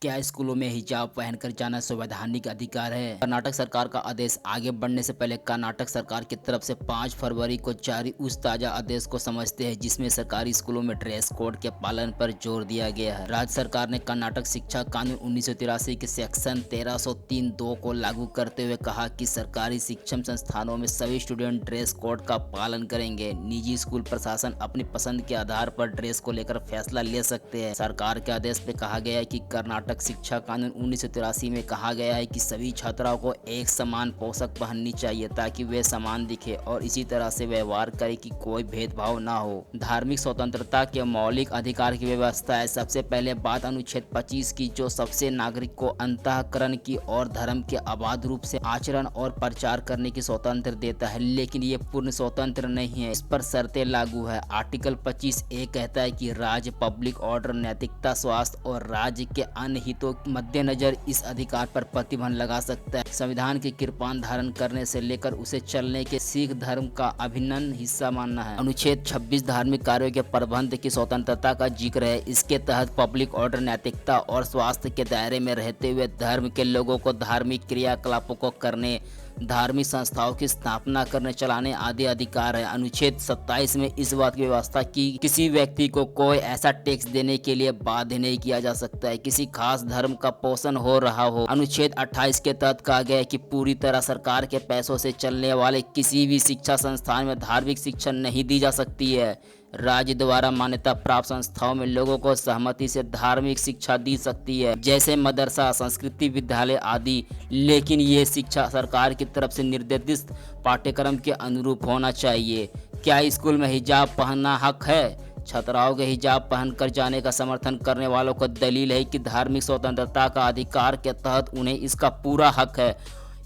क्या स्कूलों में हिजाब पहनकर जाना संवैधानिक अधिकार है? कर्नाटक सरकार का आदेश आगे बढ़ने से पहले कर्नाटक सरकार की तरफ से 5 फरवरी को जारी उस ताजा आदेश को समझते हैं जिसमें सरकारी स्कूलों में ड्रेस कोड के पालन पर जोर दिया गया है। राज्य सरकार ने कर्नाटक शिक्षा कानून 1983 के सेक्शन 1303(2) को लागू करते हुए कहा कि सरकारी शिक्षण संस्थानों में सभी स्टूडेंट ड्रेस कोड का पालन करेंगे। निजी स्कूल प्रशासन अपनी पसंद के आधार पर ड्रेस को लेकर फैसला ले सकते हैं। सरकार के आदेश में कहा गया है कि कर्नाटक शिक्षा कानून 1983 में कहा गया है कि सभी छात्राओं को एक समान पोशाक पहननी चाहिए ताकि वे समान दिखे और इसी तरह से व्यवहार करे कि कोई भेदभाव ना हो। धार्मिक स्वतंत्रता के मौलिक अधिकार की व्यवस्था है। सबसे पहले बात अनुच्छेद 25 की, जो सबसे नागरिक को अंतःकरण की और धर्म के अबाध रूप से आचरण और प्रचार करने की स्वतंत्र देता है, लेकिन ये पूर्ण स्वतंत्र नहीं है। इस पर शर्तें लागू है। आर्टिकल 25(a) कहता है कि राज्य पब्लिक ऑर्डर, नैतिकता, स्वास्थ्य और राज्य के अन्य हितों के मद्देनजर इस अधिकार पर प्रतिबंध लगा सकता है। संविधान के कृपान धारण करने से लेकर उसे चलने के सिख धर्म का अभिन्न हिस्सा मानना है। अनुच्छेद 26 धार्मिक कार्यों के प्रबंध की स्वतंत्रता का जिक्र है। इसके तहत पब्लिक ऑर्डर, नैतिकता और स्वास्थ्य के दायरे में रहते हुए धर्म के लोगों को धार्मिक क्रियाकलापों को करने, धार्मिक संस्थाओं की स्थापना करने, चलाने आदि अधिकार है। अनुच्छेद 27 में इस बात की व्यवस्था की किसी व्यक्ति को कोई ऐसा टैक्स देने के लिए बाध्य नहीं किया जा सकता है किसी खास धर्म का पोषण हो रहा हो। अनुच्छेद 28 के तहत कहा गया है कि पूरी तरह सरकार के पैसों से चलने वाले किसी भी शिक्षा संस्थान में धार्मिक शिक्षा नहीं दी जा सकती है। राज्य द्वारा मान्यता प्राप्त संस्थाओं में लोगों को सहमति से धार्मिक शिक्षा दी सकती है, जैसे मदरसा, संस्कृति विद्यालय आदि, लेकिन ये शिक्षा सरकार की तरफ से निर्धारित पाठ्यक्रम के अनुरूप होना चाहिए। क्या स्कूल में हिजाब पहनना हक है? छात्राओं के हिजाब पहनकर जाने का समर्थन करने वालों को दलील है कि धार्मिक स्वतंत्रता का अधिकार के तहत उन्हें इसका पूरा हक है।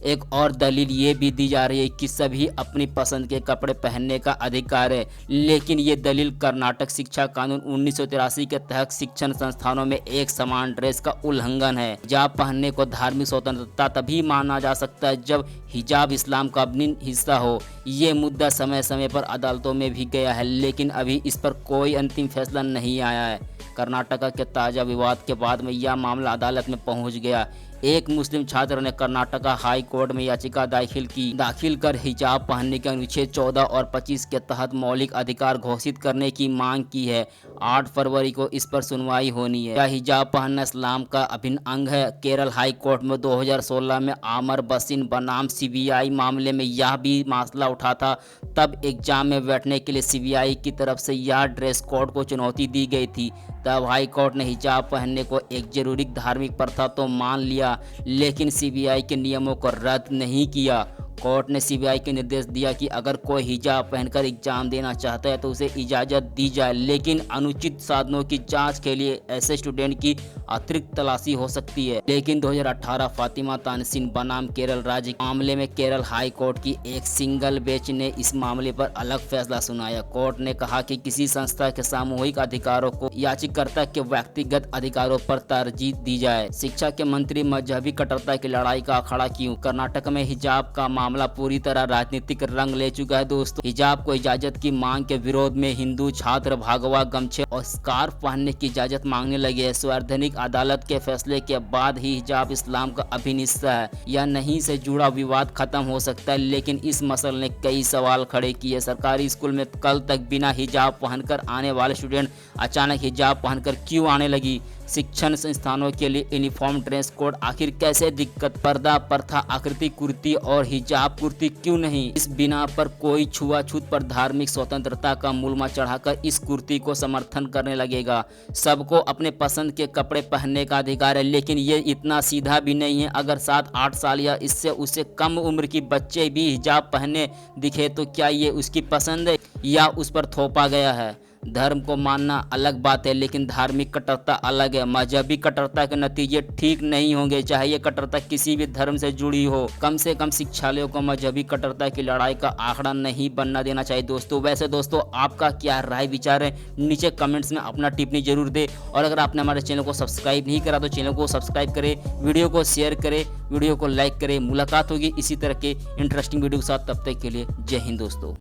एक और दलील ये भी दी जा रही है कि सभी अपनी पसंद के कपड़े पहनने का अधिकार है, लेकिन ये दलील कर्नाटक शिक्षा कानून 1983 के तहत शिक्षण संस्थानों में एक समान ड्रेस का उल्लंघन है। हिजाब पहनने को धार्मिक स्वतंत्रता तभी माना जा सकता है जब हिजाब इस्लाम का अभिन्न हिस्सा हो। ये मुद्दा समय समय पर अदालतों में भी गया है, लेकिन अभी इस पर कोई अंतिम फैसला नहीं आया है। कर्नाटक के ताज़ा विवाद के बाद में यह मामला अदालत में पहुंच गया। एक मुस्लिम छात्र ने कर्नाटक हाई कोर्ट में याचिका दाखिल कर हिजाब पहनने के अनुच्छेद 14 और 25 के तहत मौलिक अधिकार घोषित करने की मांग की है। 8 फरवरी को इस पर सुनवाई होनी है। क्या हिजाब पहनना इस्लाम का अभिन्न अंग है? केरल हाई कोर्ट में 2016 में आमर बसीन बनाम सीबीआई मामले में यह भी मसला उठा था। तब एग्जाम में बैठने के लिए सीबीआई की तरफ से यह ड्रेस कोड को चुनौती दी गई थी। तब हाई कोर्ट ने हिजाब पहनने को एक जरूरी धार्मिक प्रथा तो मान लिया, लेकिन सीबीआई के नियमों को रद्द नहीं किया। कोर्ट ने सीबीआई को निर्देश दिया कि अगर कोई हिजाब पहनकर एग्जाम देना चाहता है तो उसे इजाज़त दी जाए, लेकिन अनुचित साधनों की जांच के लिए ऐसे स्टूडेंट की अतिरिक्त तलाशी हो सकती है। लेकिन 2018 फातिमा तानसीन बनाम केरल राज्य मामले में केरल हाई कोर्ट की एक सिंगल बेंच ने इस मामले पर अलग फैसला सुनाया। कोर्ट ने कहा कि किसी संस्था के सामूहिक अधिकारों को याचिकाकर्ता के व्यक्तिगत अधिकारों पर तरजीह दी जाए। शिक्षा के मंत्री मजहबी कट्टरता की लड़ाई का अखाड़ा क्यों? कर्नाटक में हिजाब का मामला पूरी तरह राजनीतिक रंग ले चुका है दोस्तों। हिजाब को इजाजत की मांग के विरोध में हिंदू छात्र भगवा गमछे और स्कार्फ पहनने की इजाजत मांगने लगे हैं। संवैधानिक अदालत के फैसले के बाद ही हिजाब इस्लाम का अभिन्न हिस्सा है या नहीं से जुड़ा विवाद खत्म हो सकता है, लेकिन इस मसले ने कई सवाल खड़े किए। सरकारी स्कूल में कल तक बिना हिजाब पहनकर आने वाले स्टूडेंट अचानक हिजाब पहनकर क्यों आने लगी? शिक्षण संस्थानों के लिए यूनिफॉर्म ड्रेस कोड आखिर कैसे दिक्कत? पर्दा प्रथा, आकृति कुर्ती और हिजाब कुर्ती क्यों नहीं? इस बिना पर कोई छुआछूत पर धार्मिक स्वतंत्रता का मूलमा चढ़ाकर इस कुर्ती को समर्थन करने लगेगा। सबको अपने पसंद के कपड़े पहनने का अधिकार है, लेकिन ये इतना सीधा भी नहीं है। अगर 7-8 साल या इससे उससे कम उम्र की बच्चे भी हिजाब पहने दिखे तो क्या ये उसकी पसंद है या उस पर थोपा गया है? धर्म को मानना अलग बात है, लेकिन धार्मिक कट्टरता अलग है। मजहबी कट्टरता के नतीजे ठीक नहीं होंगे, चाहे ये कट्टरता किसी भी धर्म से जुड़ी हो। कम से कम शिक्षालयों को मजहबी कट्टरता की लड़ाई का आंकड़ा नहीं बनना देना चाहिए दोस्तों। वैसे दोस्तों, आपका क्या राय विचार है? नीचे कमेंट्स में अपना टिप्पणी जरूर दे, और अगर आपने हमारे चैनल को सब्सक्राइब नहीं करा तो चैनल को सब्सक्राइब करें, वीडियो को शेयर करें, वीडियो को लाइक करें। मुलाकात होगी इसी तरह के इंटरेस्टिंग वीडियो के साथ। तब तक के लिए जय हिंद दोस्तों।